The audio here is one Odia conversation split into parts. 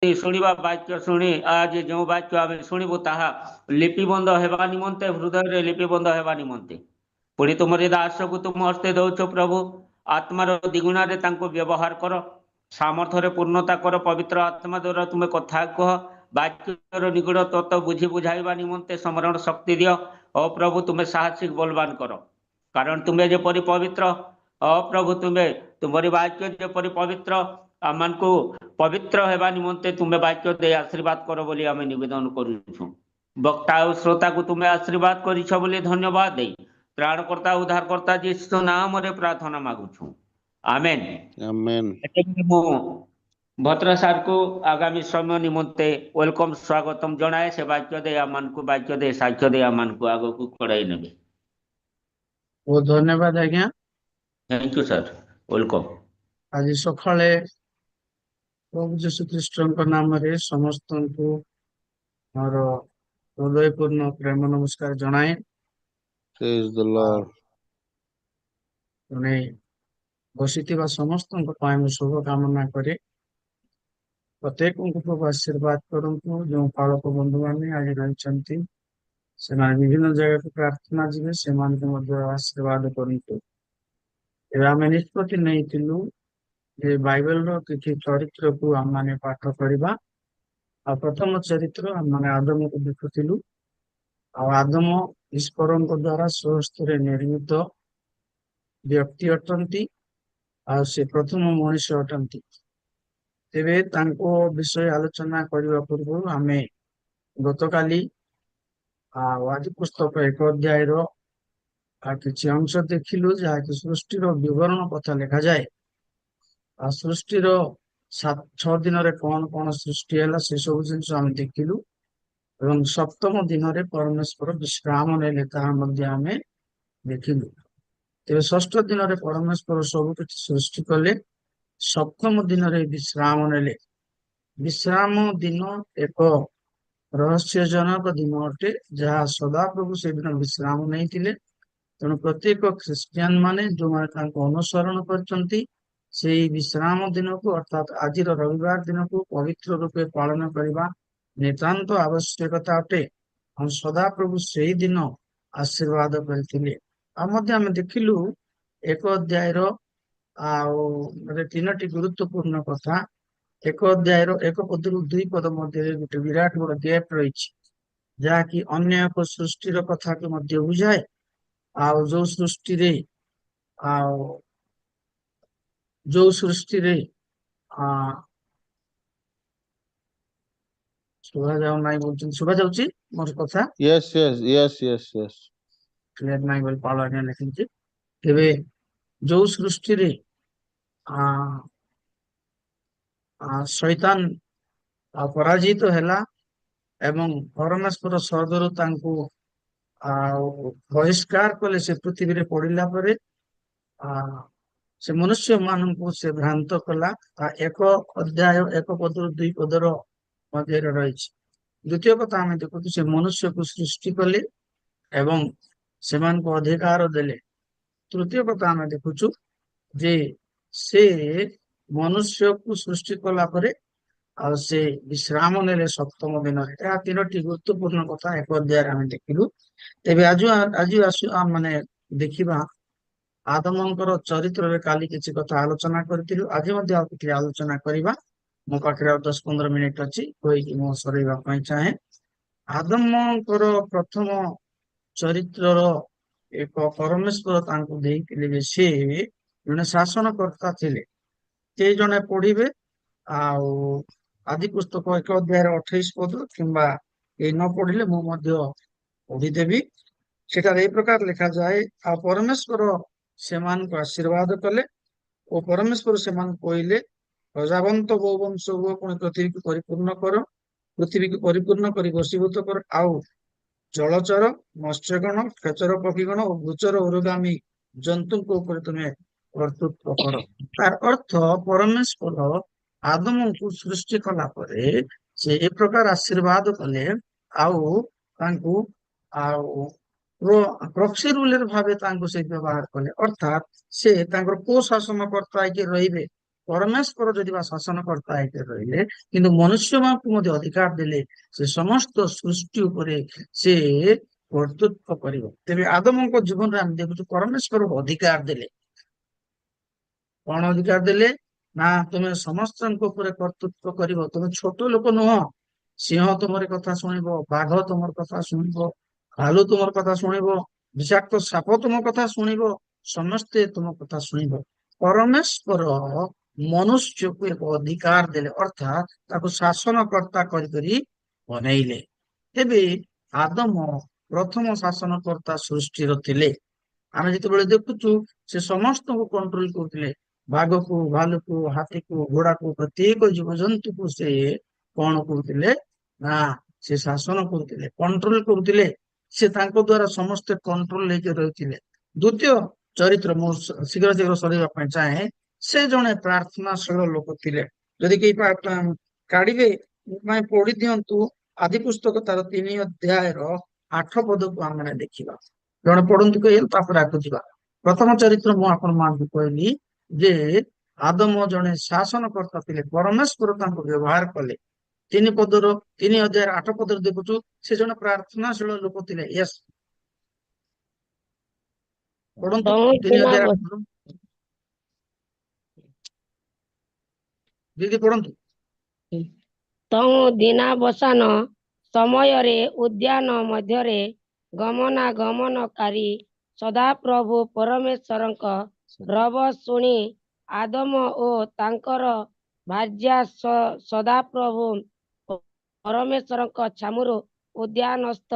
शुणिबा वाक्य शुणी आज जो वाक्य आम शुणु ताहा लिपिबंध हेबा निमंते हृदय लिपिबंध हेबा निमंते पुणी तुम दास को तुम हस्ते दौच प्रभु आत्मार दिगुणारे व्यवहार कर सामर्थ्य पूर्णता कर पवित्र आत्मा द्वारा तुम कथा कह वाक्यर निगूढ़ तत्व बुझी बुझाइबा निमंते स्मरण शक्ति दियो ओ प्रभु तुम्हें साहसिक बलवान कर कारण तुम्हें जेपरी पवित्र ओ प्रभु तुम्हें तुम्हारी वाक्य जेपरी पवित्र आम को पवित्र हेबा निमंते तुम्हें वाक्य दे आशीर्वाद कर बोली आम निवेदन करुछु वक्ता और श्रोता को तुम्हें आशीर्वाद करिछ बोली धन्यवाद दे त्राणकर्ता उद्धारकर्ता जीसु नाम रे प्रार्थना मागुछु आमेन आमेन। मु भद्र सार को आगामी समय निमंते वेलकम स्वागतम जनाए से वाक्य दे आम को वाक्य दे साक्ष्य दे आम को आग को कड़ाई नेबे बहुत धन्यवाद आज्ञा। Thank you sir welcome. आज सकाळे प्रभु जीशु ख्रीष्ट नाम रे समस्त को मोर हृदयपूर्ण प्रेम नमस्कार जनाए। Praise the Lord. बसीथिबा समस्त शुभ कामना करे प्रत्येक प्रभु आशीर्वाद करंतु जो पालक बंधु मैंने आज रही से विभिन्न जगह को प्रार्थना जीवे से आशीर्वाद करंतु आम निष्पत्ति नहीं बाइबल किसी चरित्र को आम मैंने पाठ करवा प्रथम चरित्र आम मैंने आदम को देखुलु आदम ईश्वर द्वारा स्वहस्तर निर्मित व्यक्ति अटंती से प्रथम मनुष्य अटंती तेरे तांको विषय आलोचना करने पूर्व आम गतकाली आदि पुस्तक एक अध्याय किसी अंश देखिलु जहाँकि सृष्टिर विवरण कथा लिखा जाए सृष्टिर 6 दिन कौन कौन सृष्टि है से सब जिन देखिलु एवं सप्तम दिन में परमेश्वर विश्राम ने आम देखिलु तेरे षष्ठ दिन में परमेश्वर सब किसी सृष्टि कले सप्तम दिन में विश्राम ने विश्राम दिन एक रहस्यजनक दिन अटे जहाँ सदा प्रभु से दिन विश्राम नहीं थिले तेणु प्रत्येक ख्रिस्टियान माने जो माने अनुसरण करचंती से विश्राम दिन को अर्थात आज रविवार दिन को पवित्र रूपे पालन करने नितांत आवश्यकता अटे हम सदा प्रभु से ही दिन आशीर्वाद करथिले आम देखिलु एक अध्याय तीनोटी गुरुत्वपूर्ण कथा एक अध्याय एक पद रु 2 पद मध्य गोटे विराट बड़ गैप रही जहाँकि अन्य एक सृष्टिर कथा को मध्य बुझाए जो सृष्टि रे जो सृष्टि रे शुभा जाऊ नाई बोलछन शुभा जाउची मोर कथा Yes, yes, yes, yes, yes. Clear नाई बोल पालो आने लेकिन तेबे जो सृष्टि रे शैतान पराजित हैला एवं परमेश्वर स्वर्गर तांको बहिष्कार कले से पृथ्वी रे पड़िला परे से मनुष्य मान को से भ्रांत कला एक अध्याय एक पद 2 पदर मध्य रही द्वितीय कथा आम देखु से मनुष्य को सृष्टि कले एवं से अधिकार देले तृतीय कथा आम देखुचु जे से मनुष्य को सृष्टि कला परे से विश्राम ने सप्तम दिन तीनोटी गुरुत्वपूर्ण कथा एक अध्याय आम देखिलु तेबे आज माने देखिबा आदमंकर चरित्र रे काली किसी कथा आलोचना करथिलु आज मध्ये किछि आलोचना करिबा मो पाखरे 10-15 मिनिट अछि कोई मो सरेबा पई चाहे आदमंकर प्रथम चरित्र एक परमेश्वर तांको देइतिले से जने शासनकर्ता थिले ते जने पढिबे आदि पुस्तक एक अध्याय 28 पद किंबा ए न पढ़िले मु मध्य पढ़ीदेवी सेटा ए प्रकार लिखा जाए परमेश्वर सेमान को आशीर्वाद कले और परमेश्वर सेमान कहले प्रजावंत बहुवंश हुआ पुणी पृथ्वी को परिपूर्ण कर पृथ्वी को परिपूर्ण कर वशीभूत कर आउ जलचर मत्स्यगण खेचर पक्षीगण और भूचर उर्गामी जंतु को ऊपर तुम्हें कर्तृत्व कर तार अर्थ परमेश्वर आदम को सृष्टि कला परे से एक प्रकार आशीर्वाद कले आउ तांको प्रॉक्सी रूलर भावे तांको से व्यवहार कले अर्थात से तांकर को शासन करता है कि रहिबे ପରମେଶ୍ୱର ଯଦି ବା ଶାସନକର୍ତ୍ତା ହେଇକି ରହିଲେ କିନ୍ତୁ ମନୁଷ୍ୟମାନଙ୍କୁ ମଧ୍ୟ ଅଧିକାର ଦେଲେ ସେ ସମସ୍ତ ସୃଷ୍ଟି ଉପରେ ସେ କର୍ତ୍ତୃତ୍ୱ କରିବ। ତେବେ ଆଦମଙ୍କ ଜୀବନରେ ଆମେ ଦେଖୁଛୁ ପରମେଶ୍ୱରକୁ ଅଧିକାର ଦେଲେ। କଣ ଅଧିକାର ଦେଲେ? ନା ତୁମେ ସମସ୍ତଙ୍କ ଉପରେ କର୍ତ୍ତୃତ୍ୱ କରିବ। ତୁମେ ଛୋଟ ଲୋକ ନୁହଁ। ସିଂହ ତୁମର କଥା ଶୁଣିବ, ବାଘ ତୁମର କଥା ଶୁଣିବ, ଭାଲୁ ତୁମର କଥା ଶୁଣିବ, ବିଷାକ୍ତ ସାପ ତୁମ କଥା ଶୁଣିବ, ସମସ୍ତେ ତୁମ କଥା ଶୁଣିବ। ପରମେଶ୍ୱର ମନୁଷ୍ୟକୁ ଏକ ଅଧିକାର ଦେଲେ, ଅର୍ଥାତ ତାକୁ ଶାସନକର୍ତ୍ତା କରି ବନେଇଲେ। ତେବେ ଆଦମ ପ୍ରଥମ ଶାସନକର୍ତ୍ତା ସୃଷ୍ଟିର ଥିଲେ। ଆମେ ଯେତେବେଳେ ଦେଖୁଛୁ ସେ ସମସ୍ତଙ୍କୁ କଣ୍ଟ୍ରୋଲ କରୁଥିଲେ। ବାଘକୁ, ଭାଲୁକୁ, ହାତୀକୁ, ଘୋଡାକୁ, ପ୍ରତ୍ୟେକ ଜୀବଜନ୍ତୁକୁ ସେ କଣ କରୁଥିଲେ? ନା ସେ ଶାସନ କରୁଥିଲେ, କଣ୍ଟ୍ରୋଲ କରୁଥିଲେ। ସେ ତାଙ୍କ ଦ୍ଵାରା ସମସ୍ତେ କଣ୍ଟ୍ରୋଲ ହେଇକି ରହିଥିଲେ। ଦ୍ଵିତୀୟ ଚରିତ୍ର, ମୁଁ ଶୀଘ୍ର ଶୀଘ୍ର ସରିବା ପାଇଁ ଚାହେଁ, ସେ ଜଣେ ପ୍ରାର୍ଥନାଶୀଳ ଲୋକ ଥିଲେ। ଯଦି କେହି କାଢିବେ ମୋ ପାଇଁ ପଢି ଦିଅନ୍ତୁ ଆଦି ପୁସ୍ତକ ତାର 3 ଅଧ୍ୟାୟର 8 ପଦକୁ ଆମେ ଦେଖିବା। ଜଣେ ପଢନ୍ତୁ କହିଲେ ତାପରେ ଆଗକୁ ଯିବା। ପ୍ରଥମ ଚରିତ୍ର ମୁଁ ଆପଣମାନଙ୍କୁ କହିଲି ଯେ ଆଦମ ଜଣେ ଶାସନକର୍ତ୍ତା ଥିଲେ, ପରମେଶ୍ୱର ତାଙ୍କୁ ବ୍ୟବହାର କଲେ। 3 ଅଧ୍ୟାୟର 8 ପଦରେ ଦେଖୁଛୁ ସେ ଜଣେ ପ୍ରାର୍ଥନାଶୀଳ ଲୋକ ଥିଲେ। ୟେସ୍, ପଢନ୍ତୁ ତମ 3 ଦିନ ଅଧ୍ୟାୟ 8 ବସ- ପଦ। ଦିଦି ପଢନ୍ତୁ। ତମ ଦିନାବସାନ ସମୟରେ ଉଦ୍ୟାନ ମଧ୍ୟରେ ଗମନାଗମନକାରୀ ସଦାପ୍ରଭୁ ପରମେଶ୍ୱରଙ୍କ ରବ ଶୁଣି ଆଦମ ଓ ତାଙ୍କର ଭାର୍ଯ୍ୟା ସଦାପ୍ରଭୁ ପରମେଶ୍ୱରଙ୍କ ଛାମୁରୁ ଉଦ୍ୟାନସ୍ଥ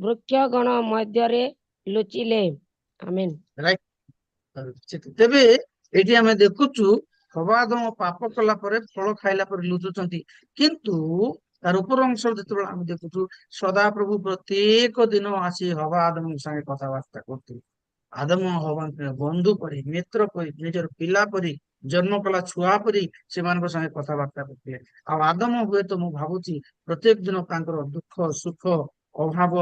ବୃକ୍ଷଗଣ ମଧ୍ୟରେ ଲୁଚିଲେ। ଆମେନ୍। ରାଇଟ୍। ତେବେ ଏଠି ଆମେ ଦେଖୁଛୁ ହବା ଆଦମ ପାପ କଲା ପରେ, ଫଳ ଖାଇଲା ପରେ ଲୁଚୁଛନ୍ତି। କିନ୍ତୁ ତାର ଉପର ଅଂଶ ଯେତେବେଳେ ଆମେ ଦେଖୁଛୁ ସଦାପ୍ରଭୁ ପ୍ରତ୍ୟେକ ଦିନ ଆସି ହବା ଆଦମଙ୍କ ସାଙ୍ଗେ କଥାବାର୍ତ୍ତା କରୁଥିଲେ। ଆଦମ ହବାଙ୍କ ବନ୍ଧୁ ପରି, ମିତ୍ର ପରି, ନିଜର ପିଲା ପରି, ଜନ୍ମ କଲା ଛୁଆ ପରି ସେମାନଙ୍କ ସାଙ୍ଗେ କଥାବାର୍ତ୍ତା କରୁଥିଲେ। ଆଉ ଆଦମ ହୁଏତ ମୁଁ ଭାବୁଛି ପ୍ରତ୍ୟେକ ଦିନ ତାଙ୍କର ଦୁଃଖ ସୁଖ ଅଭାବ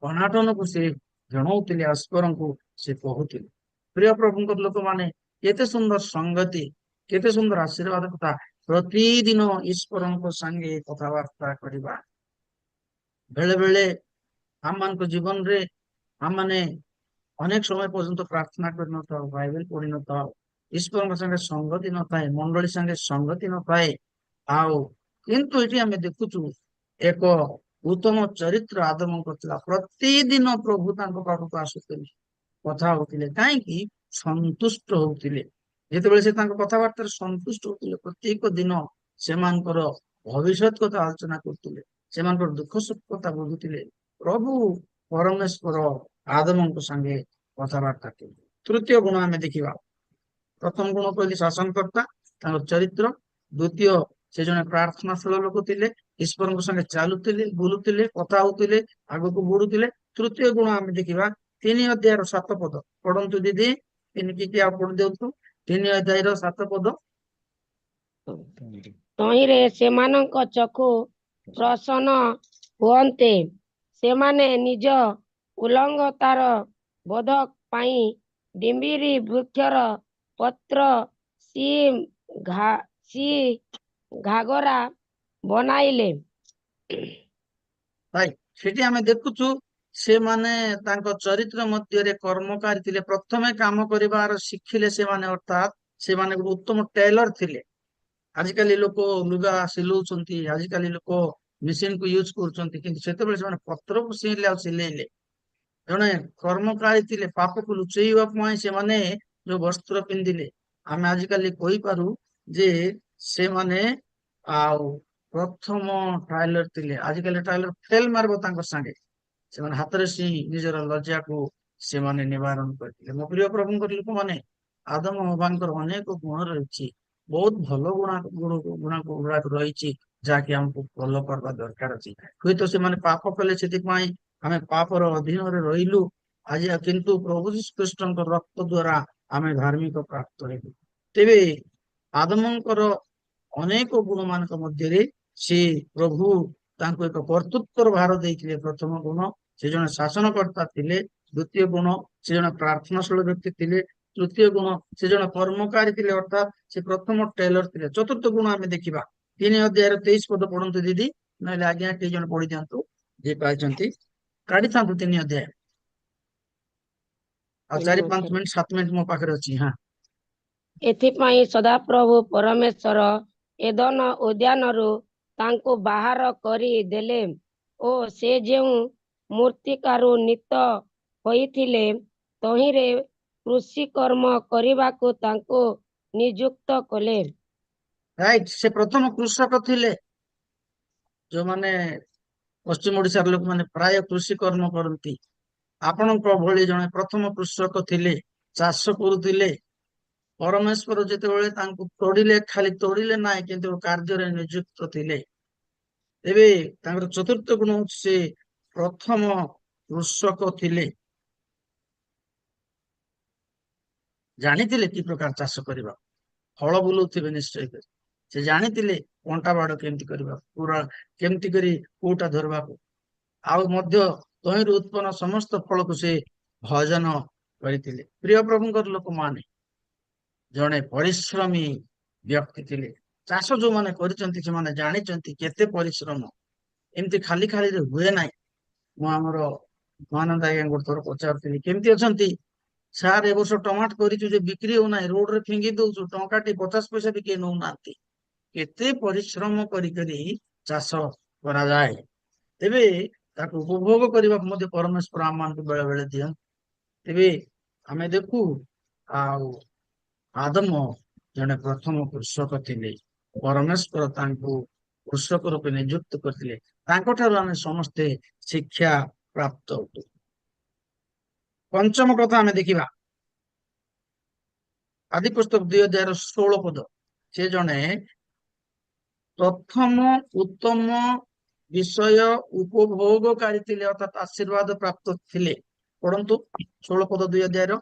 ଅନାଟନକୁ ସେ ଜଣାଉଥିଲେ, ଈଶ୍ୱରଙ୍କୁ ସେ କହୁଥିଲେ। ପ୍ରିୟ ପ୍ରଭୁଙ୍କ ଲୋକମାନେ, କେତେ ସୁନ୍ଦର ସଂଗତି, କେତେ ସୁନ୍ଦର ଆଶୀର୍ବାଦ କଥା। ପ୍ରତିଦିନ ଈଶ୍ୱରଙ୍କ ସାଙ୍ଗେ କଥାବାର୍ତ୍ତା କରିବା। ବେଳେ ବେଳେ ଆମମାନଙ୍କ ଜୀବନରେ ଆମମାନେ ଅନେକ ସମୟ ପର୍ଯ୍ୟନ୍ତ ପ୍ରାର୍ଥନା କରିନଥାଉ, ବାଇବେଲ ପଢିନଥାଉ, ଈଶ୍ୱରଙ୍କ ସାଙ୍ଗେ ସଂଗତି ନଥାଏ, ମଣ୍ଡଳୀ ସାଙ୍ଗେ ସଂଗତି ନଥାଏ। ଆଉ କିନ୍ତୁ ଏଠି ଆମେ ଦେଖୁଛୁ ଏକ ଉତ୍ତମ ଚରିତ୍ର ଆଦମଙ୍କ ଥିଲା। ପ୍ରତିଦିନ ପ୍ରଭୁ ତାଙ୍କ ପାଖକୁ ଆସୁଥିଲେ, କଥା ହଉଥିଲେ। କାହିଁକି? ସନ୍ତୁଷ୍ଟ ହଉଥିଲେ। ଯେତେବେଳେ ସେ ତାଙ୍କ କଥାବାର୍ତ୍ତାରେ ସନ୍ତୁଷ୍ଟ ହଉଥିଲେ, ପ୍ରତ୍ୟେକ ଦିନ ସେମାନଙ୍କର ଭବିଷ୍ୟତ କଥା ଆଲୋଚନା କରୁଥିଲେ, ସେମାନଙ୍କର ଦୁଃଖ ସୁଖ କଥା ବୁଝୁଥିଲେ। ପ୍ରଭୁ ପରମେଶ୍ୱର ଆଦମଙ୍କ ସାଙ୍ଗେ କଥାବାର୍ତ୍ତା କଲେ। ତୃତୀୟ ଗୁଣ ଆମେ ଦେଖିବା। ପ୍ରଥମ ଗୁଣ କହିଲି ଶାସନକର୍ତ୍ତା, ତାଙ୍କ ଚରିତ୍ର। ଦ୍ଵିତୀୟ, ସେ ଜଣେ ପ୍ରାର୍ଥନାଶୀଳ ଲୋକ ଥିଲେ, ଈଶ୍ୱରଙ୍କ ସାଙ୍ଗେ ଚାଲୁଥିଲେ, ବୁଲୁଥିଲେ, କଥା ହଉଥିଲେ, ଆଗକୁ ବଢୁଥିଲେ। ତୃତୀୟ ଗୁଣ ଆମେ ଦେଖିବା 3 ଅଧ୍ୟାୟର 7 ପଦ। ପଢନ୍ତୁ ଦିଦି, କିଏ ଆଉ ପଢି ଦିଅନ୍ତୁ 3 ଅଧ୍ୟାୟର 7 ପଦ। ତହିଁରେ ସେମାନଙ୍କ ଚକ୍ଷୁ ପ୍ରସନ୍ନ ହୁଅନ୍ତେ, ସେମାନେ ନିଜ ଉଲଙ୍ଗତାର ବୋଧ ପାଇଁ ଡିମ୍ବିରି ବୃକ୍ଷର ପତ୍ର ଘାଗରା ବନାଇଲେ। ଭାଇ, ସେଠି ଆମେ ଦେଖୁଛୁ ସେମାନେ ତାଙ୍କ ଚରିତ୍ର ମଧ୍ୟରେ କର୍ମକାରୀ ଥିଲେ। ପ୍ରଥମେ କାମ କରିବାର ଶିଖିଲେ ସେମାନେ, ଅର୍ଥାତ ସେମାନେ ଗୋଟେ ଉତ୍ତମ ଟେଲର ଥିଲେ। ଆଜିକାଲି ଲୋକ ଲୁଗା ସିଲଉଛନ୍ତି, ଆଜିକାଲି ଲୋକ ମେସିନ କୁ ୟୁଜ କରୁଛନ୍ତି, କିନ୍ତୁ ସେତେବେଳେ ସେମାନେ ପତ୍ରକୁ ସିଲେ ଆଉ ସିଲେଇଲେ। ଜଣେ କର୍ମକାରୀ ଥିଲେ। ପାପକୁ ଲୁଚେଇବା ପାଇଁ ସେମାନେ ଯୋଉ ବସ୍ତ୍ର ପିନ୍ଧିଲେ, ଆମେ ଆଜିକାଲି କହିପାରୁ ଯେ ସେମାନେ ଆଉ ପ୍ରଥମ ଟାଇଲର ଥିଲେ। ଆଜିକାଲି ଟାଇଲର ଫେଲ ମାରିବ ତାଙ୍କ ସାଙ୍ଗେ। ସେମାନେ ହାତରେ ନିଜର ଲଜ୍ଜାକୁ ସେମାନେ ନିବାରଣ କରିଥିଲେ। ମୋ ପ୍ରିୟ ପ୍ରଭୁଙ୍କ ଲୋକମାନେ, ଆଦମ ହବାଙ୍କର ଅନେକ ଗୁଣ ରହିଛି, ବହୁତ ଭଲ ଗୁଣାକ ରହିଛି, ଯାହାକି ଆମକୁ ଫଲୋ କରିବା ଦରକାର ଅଛି। ହୁଏତ ସେମାନେ ପାପ କଲେ, ସେଥିପାଇଁ ଆମେ ପାପର ଅଧୀନରେ ରହିଲୁ ଆଜି, କିନ୍ତୁ ପ୍ରଭୁ ଯୀଶୁଖ୍ରୀଷ୍ଟଙ୍କ ରକ୍ତ ଦ୍ଵାରା ଆମେ ଧାର୍ମିକ ପ୍ରାପ୍ତ ହେଲୁ। ତେବେ ଆଦମଙ୍କର ଅନେକ ଗୁଣ ମାନଙ୍କ ମଧ୍ୟରେ ସେ ପ୍ରଭୁ ତାଙ୍କୁ ଏକ କର୍ତ୍ତୃତ୍ୱର ଭାର ଦେଇଥିଲେ। ପ୍ରଥମ ଗୁଣ, ସେ ଜଣେ ଶାସନକର୍ତ୍ତା ଥିଲେ। ଦ୍ଵିତୀୟ ଗୁଣ, ସେ ଜଣେ ପ୍ରାର୍ଥନାଶୀଳ ବ୍ୟକ୍ତି ଥିଲେ। ତୃତୀୟ ଗୁଣ ସେ ଜଣେ କର୍ମକାରୀ ଥିଲେ, ଅର୍ଥାତ୍ ସେ ପ୍ରଥମ ଟେଲର ଥିଲେ। ଚତୁର୍ଥ ଗୁଣ ଆମେ ଦେଖିବା 3 ଅଧ୍ୟାୟର 23 ପଦ ପଢନ୍ତୁ ଦିଦି, ନହେଲେ ଆଜ୍ଞା କେହି ଜଣ ପଢି ଦିଅନ୍ତୁ, ଯିଏ ପାଇଛନ୍ତି କାଢିଥାନ୍ତୁ 3 ଅଧ୍ୟାୟ। ଆଉ 4-5 ମିନିଟ୍ 7 ମିନିଟ୍ ମୋ ପାଖରେ ଅଛି। ହଁ, ଏଥିପାଇଁ ସଦାପ୍ରଭୁ ପରମେଶ୍ୱର ଏଦନ ଉଦ୍ୟାନରୁ ତାଙ୍କୁ ବାହାର କରି ଦେଲେ ଓ ସେ ଯେଉଁ ମୂର୍ତ୍ତିକାରୁନିତ ହୋଇଥିଲେ ତହିଁରେ କୃଷିକର୍ମ କରିବାକୁ ତାଙ୍କୁ ନିଯୁକ୍ତ କଲେ। ରାଇଟ୍। ସେ ପ୍ରଥମ କୃଷକ ଥିଲେ। ଯୋଉମାନେ ପଶ୍ଚିମ ଓଡିଶାର ଲୋକମାନେ ପ୍ରାୟ କୃଷି କର୍ମ କରନ୍ତି, ଆପଣଙ୍କ ଭଳି ଜଣେ ପ୍ରଥମ କୃଷକ ଥିଲେ, ଚାଷ କରୁଥିଲେ। ପରମେଶ୍ୱର ଯେତେବେଳେ ତାଙ୍କୁ ତୋଡ଼ିଲେ, ଖାଲି ତୋଡ଼ିଲେ ନାହିଁ କିନ୍ତୁ କାର୍ଯ୍ୟରେ ନିଯୁକ୍ତ ଥିଲେ। ତେବେ ତାଙ୍କର ଚତୁର୍ଥ ଗୁଣ ହଉଛି ସେ ପ୍ରଥମ କୃଷକ ଥିଲେ। ଜାଣିଥିଲେ କି ପ୍ରକାର ଚାଷ କରିବା, ହଳ ବୁଲଉଥିବେ ନିଶ୍ଚୟ କରି। ସେ ଜାଣିଥିଲେ କଣ୍ଟା ବାଡ କେମିତି କରିବା, ପୁରା କେମିତି କରି କୋଉଟା ଧରବାକୁ, ଆଉ ମଧ୍ୟ ତହିଁରୁ ଉତ୍ପନ୍ନ ସମସ୍ତ ଫଳକୁ ସେ ଭଜନ କରିଥିଲେ। ପ୍ରିୟ ପ୍ରଭୁଙ୍କର ଲୋକମାନେ ଜଣେ ପରିଶ୍ରମୀ ବ୍ୟକ୍ତି ଥିଲେ। ଚାଷ ଯୋଉମାନେ କରିଛନ୍ତି ସେମାନେ ଜାଣିଛନ୍ତି କେତେ ପରିଶ୍ରମ, ଏମିତି ଖାଲି ଖାଲିରେ ହୁଏ ନାହିଁ। ମୁଁ ଆମର ମହାନନ୍ଦ ଆଜ୍ଞା ଗୋଟେ ଥର ପଚାରୁଥିଲି, କେମିତି ଅଛନ୍ତି ସାର୍, ଏ ବର୍ଷ ଟମାଟୋ କରିଛୁ ଯେ ବିକ୍ରି ହଉନାହିଁ, ରୋଡରେ ଫିଙ୍ଗି ଦଉଛୁ, ଟଙ୍କାଟି 50 ପଇସା ବି କେହି ନଉନାହାନ୍ତି। କେତେ ପରିଶ୍ରମ କରି ଚାଷ କରାଯାଏ। ତେବେ ତାକୁ ଉପଭୋଗ କରିବାକୁ ମଧ୍ୟ ପରମେଶ୍ୱର ଆମମାନଙ୍କୁ ବେଳେ ବେଳେ ଦିଅନ୍ତି। ତେବେ ଆମେ ଦେଖୁ, ଆଉ ଆଦମ ଜଣେ ପ୍ରଥମ କୃଷକ ଥିଲେ। ପରମେଶ୍ୱର ତାଙ୍କୁ କୃଷକ ରୂପେ ନିଯୁକ୍ତ କରିଥିଲେ। ତାଙ୍କଠାରୁ ଆମେ ସମସ୍ତେ ଶିକ୍ଷା ପ୍ରାପ୍ତ ହଉ। ପଞ୍ଚମ କଥା ଆମେ ଦେଖିବା ଆଦି ପୁସ୍ତକ 2 ଅଧ୍ୟାୟର 16 ପଦ। ସେ ଜଣେ ପ୍ରଥମ ଉତ୍ତମ ବିଷୟ ଉପଭୋଗକାରୀ ଥିଲେ, ଅର୍ଥାତ୍ ଆଶୀର୍ବାଦ ପ୍ରାପ୍ତ ଥିଲେ। ପଢନ୍ତୁ 16 ପଦ 2 ଅଧ୍ୟାୟର।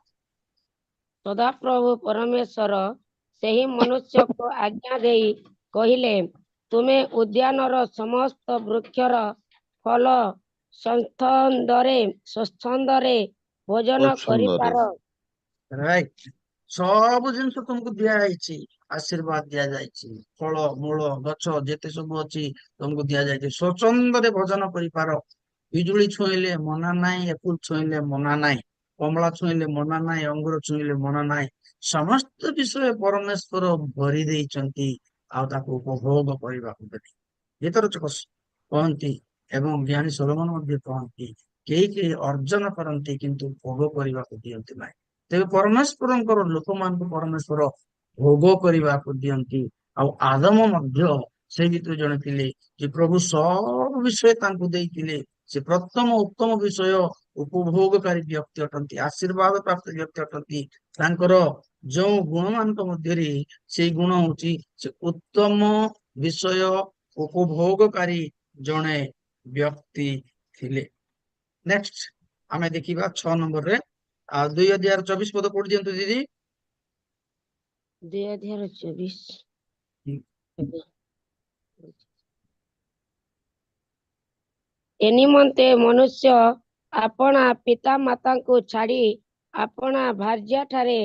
ସଦାପ୍ରଭୁ ପରମେଶ୍ୱର ସେହି ମନୁଷ୍ୟକୁ ଆଜ୍ଞା ଦେଇ କହିଲେ, ତୁମେ ଉଦ୍ୟାନର ସମସ୍ତ ବୃକ୍ଷର ଫଳ ସ୍ୱଚ୍ଛନ୍ଦରେ ଭୋଜନ କରିପାର। ରାଇଟ୍। ସବୁ ଜିନିଷ ତୁମକୁ ଦିଆଯାଇଛି, ଆଶୀର୍ବାଦ ଦିଆଯାଇଛି, ଫଳ ମୂଳ ଗଛ ଯେତେ ସବୁ ଅଛି ତୁମକୁ ଦିଆଯାଇଛି, ସ୍ୱଚ୍ଛନ୍ଦରେ ଭୋଜନ କରିପାର। ପିଜୁଳି ଛୁଇଁଲେ ମନା ନାହିଁ, ଏପୁଲ ଛୁଇଁଲେ ମନା ନାହିଁ, କମଳା ଛୁଇଁଲେ ମନା ନାହିଁ, ଅଙ୍ଗୁର ଛୁଇଁଲେ ମନା ନାହିଁ। ସମସ୍ତ ବିଷୟ ପରମେଶ୍ୱର ଭରି ଦେଇଛନ୍ତି, ଆଉ ତାକୁ ଉପଭୋଗ କରିବାକୁ ଦେବେ। ଭିତରଚକ କହନ୍ତି ଏବଂ ଜ୍ଞାନୀ ସୋଲୋମନ ମଧ୍ୟ କହନ୍ତି, କେହି କେହି ଅର୍ଜନ କରନ୍ତି କିନ୍ତୁ ଭୋଗ କରିବାକୁ ଦିଅନ୍ତି ନାହିଁ। ତେବେ ପରମେଶ୍ୱରଙ୍କର ଲୋକମାନଙ୍କୁ ପରମେଶ୍ୱର ଭୋଗ କରିବାକୁ ଦିଅନ୍ତି। ଆଉ ଆଦମ ମଧ୍ୟ ସେ ଭିତରୁ ଜଣେ ଥିଲେ ଯେ ପ୍ରଭୁ ସବୁ ବିଷୟ ତାଙ୍କୁ ଦେଇଥିଲେ। ସେ ପ୍ରଥମ ଉତ୍ତମ ବିଷୟ ଉପଭୋଗକାରୀ ବ୍ୟକ୍ତି ଅଟନ୍ତି, ଆଶୀର୍ବାଦ ପ୍ରାପ୍ତ ବ୍ୟକ୍ତି ଅଟନ୍ତି। ତାଙ୍କର ଯୋଉ ଗୁଣ ମାନଙ୍କ ମଧ୍ୟରେ ସେଇ ଗୁଣ ହଉଛି ସେ ଉତ୍ତମ ବିଷୟ ଉପଭୋଗକାରୀ ଜଣେ ବ୍ୟକ୍ତି ଥିଲେ। ନେକ୍ସଟ ଆମେ ଦେଖିବା 6 ନମ୍ବରରେ, ଆଉ 2 ଅଧ୍ୟାୟର 24 ପଦ ପଢି ଦିଅନ୍ତୁ ଦିଦି। 2 ଅଧ୍ୟାୟର 24। ଏ ନିମନ୍ତେ ମନୁଷ୍ୟ ଆପଣା ପିତା ମାତାଙ୍କୁ ଛାଡ଼ି ଆପଣା ଭାର୍ଯ୍ୟାଠାରେ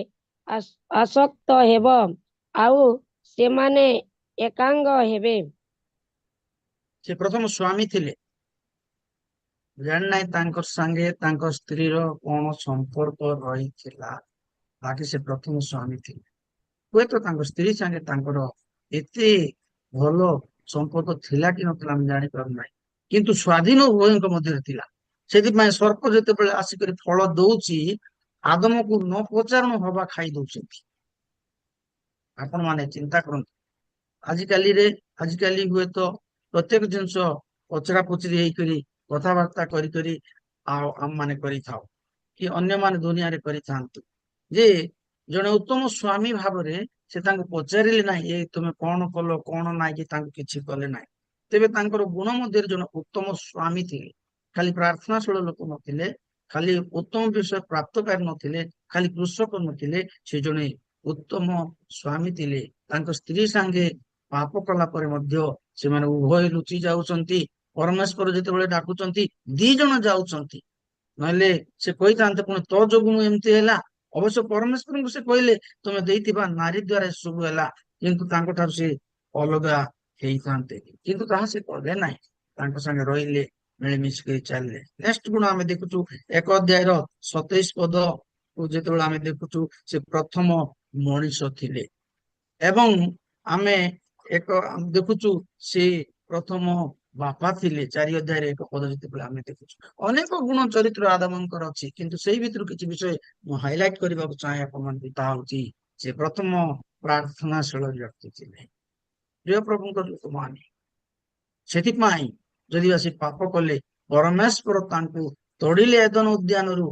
ଆସକ୍ତ ହେବ, ଆଉ ସେମାନେ ଏକାଙ୍ଗ ହେବେ। ସେ ପ୍ରଥମ ସ୍ୱାମୀ ଥିଲେ। ଜାଣିନାହିଁ ତାଙ୍କର ସାଙ୍ଗେ ତାଙ୍କ ସ୍ତ୍ରୀର କଣ ସମ୍ପର୍କ ରହିଥିଲା, ବାକି ସେ ପ୍ରଥମ ସ୍ୱାମୀ ଥିଲେ। ହୁଏତ ତାଙ୍କ ସ୍ତ୍ରୀ ସାଙ୍ଗେ ତାଙ୍କର ଏତେ ଭଲ ସମ୍ପର୍କ ଥିଲା କି ନଥିଲା ଆମେ ଜାଣିପାରୁନାହିଁ, କିନ୍ତୁ ସ୍ୱାଧୀନ ଉଭୟଙ୍କ ମଧ୍ୟରେ ଥିଲା। ସେଥିପାଇଁ ସର୍ପ ଯେତେବେଳେ ଆସିକରି ଫଳ ଦଉଛି, ଆଦମକୁ ନ ପଚାରୁଣୁ ହବା ଖାଇ ଦଉଛନ୍ତି। ଆପଣ ମାନେ ଚିନ୍ତା କରନ୍ତୁ, ଆଜିକାଲି ହୁଏତ ପ୍ରତ୍ୟେକ ଜିନିଷ ପଚରା ପଚରି ହେଇକରି କଥାବାର୍ତ୍ତା କରିକରି ଆଉ ଆମ ମାନେ କରିଥାଉ, କି ଅନ୍ୟମାନେ ଦୁନିଆରେ କରିଥାନ୍ତୁ, ଯେ ଜଣେ ଉତ୍ତମ ସ୍ୱାମୀ ଭାବରେ ସେ ତାଙ୍କୁ ପଚାରିଲେ ନାହିଁ, ଏ ତୁମେ କଣ କଲ କଣ ନାହିଁ, କି ତାଙ୍କୁ କିଛି କଲେ ନାହିଁ। ତେବେ ତାଙ୍କର ଗୁଣ ମଧ୍ୟରେ ଜଣେ ଉତ୍ତମ ସ୍ୱାମୀ ଥିଲେ। ଖାଲି ପ୍ରାର୍ଥନାଶୀଳ ଲୋକ ନଥିଲେ, ଖାଲି ଉତ୍ତମ ବିଷୟ ପ୍ରାପ୍ତକାରୀ ନଥିଲେ, ଖାଲି କୃଷକ ନଥିଲେ, ସେ ଜଣେ ଉତ୍ତମ ସ୍ୱାମୀ ଥିଲେ। ତାଙ୍କ ସ୍ତ୍ରୀ ସାଙ୍ଗେ ପାପ କଲା ପରେ ମଧ୍ୟ ସେମାନେ ଉଭୟ ଲୁଚି ଯାଉଛନ୍ତି। ପରମେଶ୍ୱର ଯେତେବେଳେ ଡାକୁଛନ୍ତି 2 ଜଣ ଯାଉଛନ୍ତି, ନହେଲେ ସେ କହିଥାନ୍ତେ ପୁଣି ତୋ ଯୋଗୁଁ ଏମିତି ହେଲା, ଅବଶ୍ୟ ପରମେଶ୍ୱରଙ୍କୁ ସେ କହିଲେ ତମେ ଦେଇଥିବା ନାରୀ ଦ୍ଵାରା ସବୁ ହେଲା, କିନ୍ତୁ ତାଙ୍କ ଠାରୁ ସେ ଅଲଗା ହେଇଥାନ୍ତେ, କିନ୍ତୁ ତାହା ସେ କଲେ ନାହିଁ। ତାଙ୍କ ସାଙ୍ଗେ ରହିଲେ, ମିଳିମିଶି କରି ଚାଲିଲେ। ନେକ୍ସଟ ଗୁଣ ଆମେ ଦେଖୁଛୁ 1 ଅଧ୍ୟାୟର 27 ପଦକୁ ଯେତେବେଳେ ଆମେ ଦେଖୁଛୁ, ସେ ପ୍ରଥମ ମଣିଷ ଥିଲେ। ଏବଂ ଆମେ ଦେଖୁଛୁ ସେ ପ୍ରଥମ ବାପା ଥିଲେ। 4 ଅଧ୍ୟାୟରେ 1 ପଦ ଯେତେବେଳେ ଆମେ ଦେଖୁଛୁ, ଅନେକ ଗୁଣ ଚରିତ୍ର ଆଦାମଙ୍କର ଅଛି, କିନ୍ତୁ ସେଇ ଭିତରୁ କିଛି ବିଷୟ ମୁଁ ହାଇଲାଇଟ କରିବାକୁ ଚାହେଁ ଆପଣମାନଙ୍କୁ। ତାହା ହଉଛି ସେ ପ୍ରଥମ ପ୍ରାର୍ଥନାଶୀଳ ବ୍ୟକ୍ତି ଥିଲେ। ପ୍ରିୟ ପ୍ରଭୁଙ୍କ ଲୋକମାନେ, ସେଥିପାଇଁ ଯଦି ସେ ପାପ କଲେ, ପରମେଶ୍ୱର ତାଙ୍କୁ ତଡ଼ିଲେ ଏଦନ ଉଦ୍ୟାନରୁ,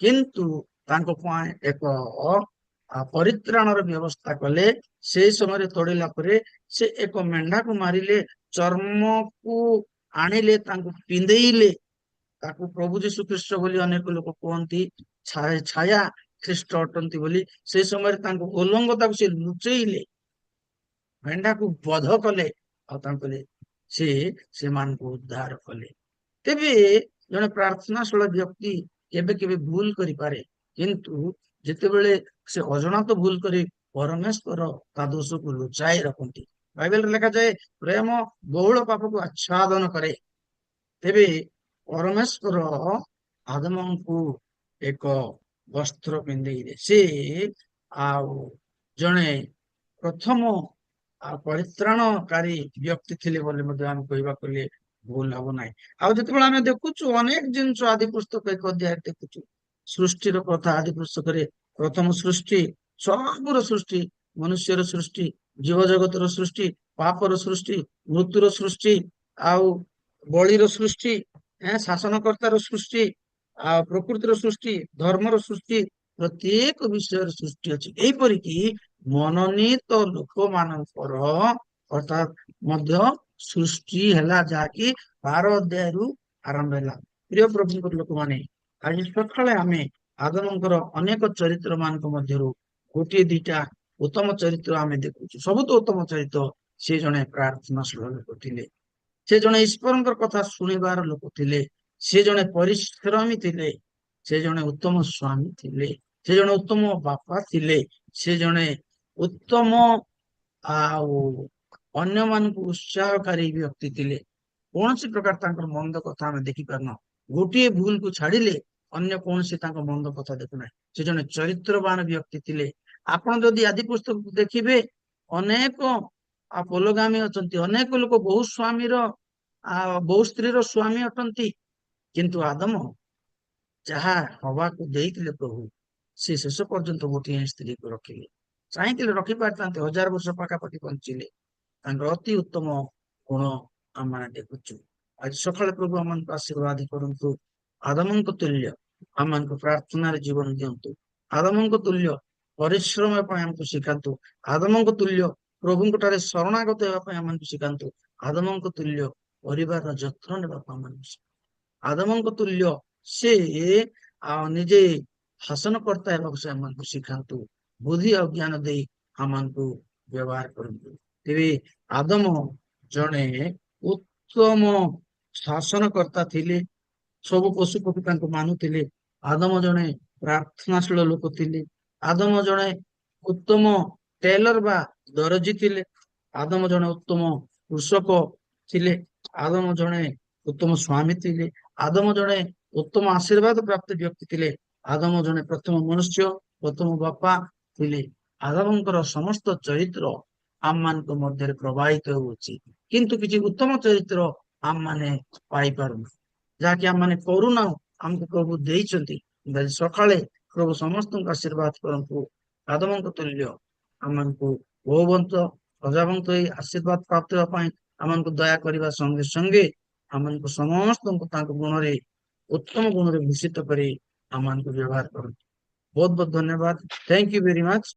କିନ୍ତୁ ତାଙ୍କ ପାଇଁ ଏକ ପରିତ୍ରାଣର ବ୍ୟବସ୍ଥା କଲେ। ସେଇ ସମୟରେ ତଡ଼ିଲା ପରେ ସେ ଏକ ମେଣ୍ଢାକୁ ମାରିଲେ, ଚର୍ମକୁ ଆଣିଲେ, ତାଙ୍କୁ ପିନ୍ଧେଇଲେ। ତାକୁ ପ୍ରଭୁ ଯୀଶୁ ଖ୍ରୀଷ୍ଟ ବୋଲି ଅନେକ ଲୋକ କୁହନ୍ତି, ଛାୟା ଖ୍ରୀଷ୍ଟ ଅଟନ୍ତି ବୋଲି। ସେ ସମୟରେ ତାଙ୍କୁ ଉଲଙ୍ଗ ତାକୁ ସେ ଲୁଚେଇଲେ, ମେଣ୍ଢାକୁ ବଧ କଲେ, ଆଉ ତାଙ୍କରେ ସେ ସେମାନଙ୍କୁ ଉଦ୍ଧାର କଲେ। ତେବେ ଜଣେ ପ୍ରାର୍ଥନାଶୀଳ ବ୍ୟକ୍ତି କେବେ କେବେ ଭୁଲ କରିପାରେ, କିନ୍ତୁ ଯେତେବେଳେ ସେ ଅଜଣାତ ଭୁଲ କରି ପରମେଶ୍ୱର ତା ଦୋଷକୁ ଲୁଚାଇ ରଖନ୍ତି। ବାଇବେଲରେ ଲେଖାଯାଏ, ପ୍ରେମ ବହୁଳ ପାପକୁ ଆଚ୍ଛାଦନ କରେ। ତେବେ ପରମେଶ୍ୱର ଆଦମଙ୍କୁ ଏକ ବସ୍ତ୍ର ପିନ୍ଧେଇଲେ। ସେ ଆଉ ଜଣେ ପ୍ରଥମ ପରିତ୍ରାଣକାରୀ ବ୍ୟକ୍ତି ଥିଲେ ବୋଲି ମଧ୍ୟ ଆମେ କହିବାକୁ ଗଲେ ଭୁଲ ହବ ନାହିଁ। ଆଉ ଯେତେବେଳେ ଆମେ ଦେଖୁଛୁ ଅନେକ ଜିନିଷ ଆଦି ପୁସ୍ତକ 1 ଅଧ୍ୟାୟରେ ଦେଖୁଛୁ, ସୃଷ୍ଟିର କଥା ଆଦି ପୁସ୍ତକରେ ପ୍ରଥମ ସୃଷ୍ଟି, ସବୁର ସୃଷ୍ଟି, ମନୁଷ୍ୟର ସୃଷ୍ଟି, ଜୀବ ଜଗତର ସୃଷ୍ଟି, ପାପର ସୃଷ୍ଟି, ମୃତ୍ୟୁର ସୃଷ୍ଟି, ଆଉ ବଳିର ସୃଷ୍ଟି, ଶାସନକର୍ତ୍ତାର ସୃଷ୍ଟି, ଆଉ ପ୍ରକୃତିର ସୃଷ୍ଟି, ଧର୍ମର ସୃଷ୍ଟି, ପ୍ରତ୍ୟେକ ବିଷୟର ସୃଷ୍ଟି ଅଛି। ଏହିପରିକି ମନୋନୀତ ଲୋକମାନଙ୍କର ଅର୍ଥାତ୍ ମଧ୍ୟ ସୃଷ୍ଟି ହେଲା, ଯାହାକି 12 ଅଧ୍ୟାୟରୁ ଆରମ୍ଭ ହେଲା। ପ୍ରିୟ ପ୍ରଭୁଙ୍କର ଲୋକମାନେ, ଆଜି ସକାଳେ ଆମେ ଆଦମଙ୍କର ଅନେକ ଚରିତ୍ର ମାନଙ୍କ ମଧ୍ୟରୁ ଗୋଟିଏ ଦିଟା ଉତ୍ତମ ଚରିତ୍ର ଆମେ ଦେଖୁଛୁ। ସବୁଠୁ ଉତ୍ତମ ଚରିତ୍ର, ସେ ଜଣେ ପ୍ରାର୍ଥନାଶୀଳ ଲୋକ ଥିଲେ। ସେ ଜଣେ ଈଶ୍ୱରଙ୍କର କଥା ଶୁଣିବାର ଲୋକ ଥିଲେ। ସେ ଜଣେ ପରିଶ୍ରମୀ ଥିଲେ। ସେ ଜଣେ ଉତ୍ତମ ସ୍ୱାମୀ ଥିଲେ। ସେ ଜଣେ ଉତ୍ତମ ବାପା ଥିଲେ। ସେ ଜଣେ ଉତ୍ତମ ଆଉ ଅନ୍ୟମାନଙ୍କୁ ଉତ୍ସାହକାରୀ ବ୍ୟକ୍ତି ଥିଲେ। କୌଣସି ପ୍ରକାର ତାଙ୍କର ମନ୍ଦ କଥା ଆମେ ଦେଖିପାରୁନ। ଗୋଟିଏ ଭୁଲକୁ ଛାଡିଲେ ଅନ୍ୟ କୌଣସି ତାଙ୍କ ମନ୍ଦ କଥା ଦେଖୁନାହିଁ। ସେ ଜଣେ ଚରିତ୍ରବାନ ବ୍ୟକ୍ତି ଥିଲେ। ଆପଣ ଯଦି ଆଦି ପୁସ୍ତକକୁ ଦେଖିବେ, ଅନେକ ପୋଲଗାମୀ ଅଛନ୍ତି, ଅନେକ ଲୋକ ବହୁ ସ୍ୱାମୀର ବହୁ ସ୍ତ୍ରୀର ସ୍ୱାମୀ ଅଟନ୍ତି, କିନ୍ତୁ ଆଦମ ଯାହା ହବାକୁ ଦେଇଥିଲେ ପ୍ରଭୁ, ସେ ଶେଷ ପର୍ଯ୍ୟନ୍ତ ଗୋଟିଏ ସ୍ତ୍ରୀକୁ ରଖିଲେ। ଚାହିଁଥିଲେ ରଖିପାରିଥାନ୍ତେ, 1000 ବର୍ଷ ପାଖାପାଖି ବଞ୍ଚିଲେ। ତାଙ୍କର ଅତି ଉତ୍ତମ ଗୁଣ ଆମେ ଦେଖୁଛୁ। ଆଜି ସକାଳେ ପ୍ରଭୁ ଆମମାନଙ୍କୁ ଆଶୀର୍ବାଦ କରନ୍ତୁ। ଆଦମଙ୍କ ତୁଲ୍ୟ ଆମମାନଙ୍କୁ ପ୍ରାର୍ଥନାରେ ଜୀବନ ଦିଅନ୍ତୁ। ଆଦମଙ୍କ ତୁଲ୍ୟ ପରିଶ୍ରମ ପାଇଁ ଆମକୁ ଶିଖାନ୍ତୁ। ଆଦମଙ୍କ ତୁଲ୍ୟ ପ୍ରଭୁଙ୍କ ଠାରେ ଶରଣାଗତ ହେବା ପାଇଁ ଆମକୁ ଶିଖାନ୍ତୁ। ଆଦମଙ୍କ ତୁଲ୍ୟ ପରିବାରର ଯତ୍ନ ନେବାକୁ ଆମକୁ ଶିଖାନ୍ତୁ। ଆଦମଙ୍କ ତୁଲ୍ୟ ସେ ନିଜେ ଶାସନକର୍ତ୍ତା ହେବାକୁ ସେ ଆମକୁ ଶିଖାନ୍ତୁ। ବୁଦ୍ଧି ଆଉ ଜ୍ଞାନ ଦେଇ ଆମକୁ ବ୍ୟବହାର କରନ୍ତୁ। ତେବେ ଆଦମ ଜଣେ ଉତ୍ତମ ଶାସନକର୍ତ୍ତା ଥିଲେ। ସବୁ ପଶୁ ପକ୍ଷୀ ତାଙ୍କୁ ମାନୁଥିଲେ। ଆଦମ ଜଣେ ପ୍ରାର୍ଥନାଶୀଳ ଲୋକ ଥିଲେ। ଆଦମ ଜଣେ ଉତ୍ତମ ଟେଲର ବା ଦରଜି ଥିଲେ। ଆଦମ ଜଣେ ଉତ୍ତମ କୃଷକ ଥିଲେ। ଆଦମ ଜଣେ ଉତ୍ତମ ସ୍ୱାମୀ ଥିଲେ। ଆଦମ ଜଣେ ଉତ୍ତମ ଆଶୀର୍ବାଦ ପ୍ରାପ୍ତ ବ୍ୟକ୍ତି ଥିଲେ। ଆଦମ ଜଣେ ପ୍ରଥମ ମନୁଷ୍ୟ, ପ୍ରଥମ ବାପା ଥିଲେ। ଆଦମଙ୍କର ସମସ୍ତ ଚରିତ୍ର ଆମମାନଙ୍କ ମଧ୍ୟରେ ପ୍ରବାହିତ ହେଉଛି, କିନ୍ତୁ କିଛି ଉତ୍ତମ ଚରିତ୍ର ଆମମାନେ ପାଇପାରୁନୁ, ଯାହାକି ଆମମାନେ କରୁନାହୁଁ। ଆମକୁ ପ୍ରଭୁ ଦେଇଛନ୍ତି। ସକାଳେ ପ୍ରଭୁ ସମସ୍ତଙ୍କୁ ଆଶୀର୍ବାଦ କରନ୍ତୁ। ଆଦମଙ୍କ ତୁଲ୍ୟ ଆମମାନଙ୍କୁ ବହୁବନ୍ତ ପ୍ରଜାବନ୍ତ ଏଇ ଆଶୀର୍ବାଦ ପ୍ରାପ୍ତ ହେବା ପାଇଁ ଆମମାନଙ୍କୁ ଦୟା କରିବା ସଙ୍ଗେ ସଙ୍ଗେ ଆମମାନଙ୍କୁ ସମସ୍ତଙ୍କୁ ତାଙ୍କ ଗୁଣରେ, ଉତ୍ତମ ଗୁଣରେ ଭୂଷିତ କରି ଆମମାନଙ୍କୁ ବ୍ୟବହାର କରନ୍ତୁ। ବହୁତ ବହୁତ ଧନ୍ୟବାଦ। Thank you very much.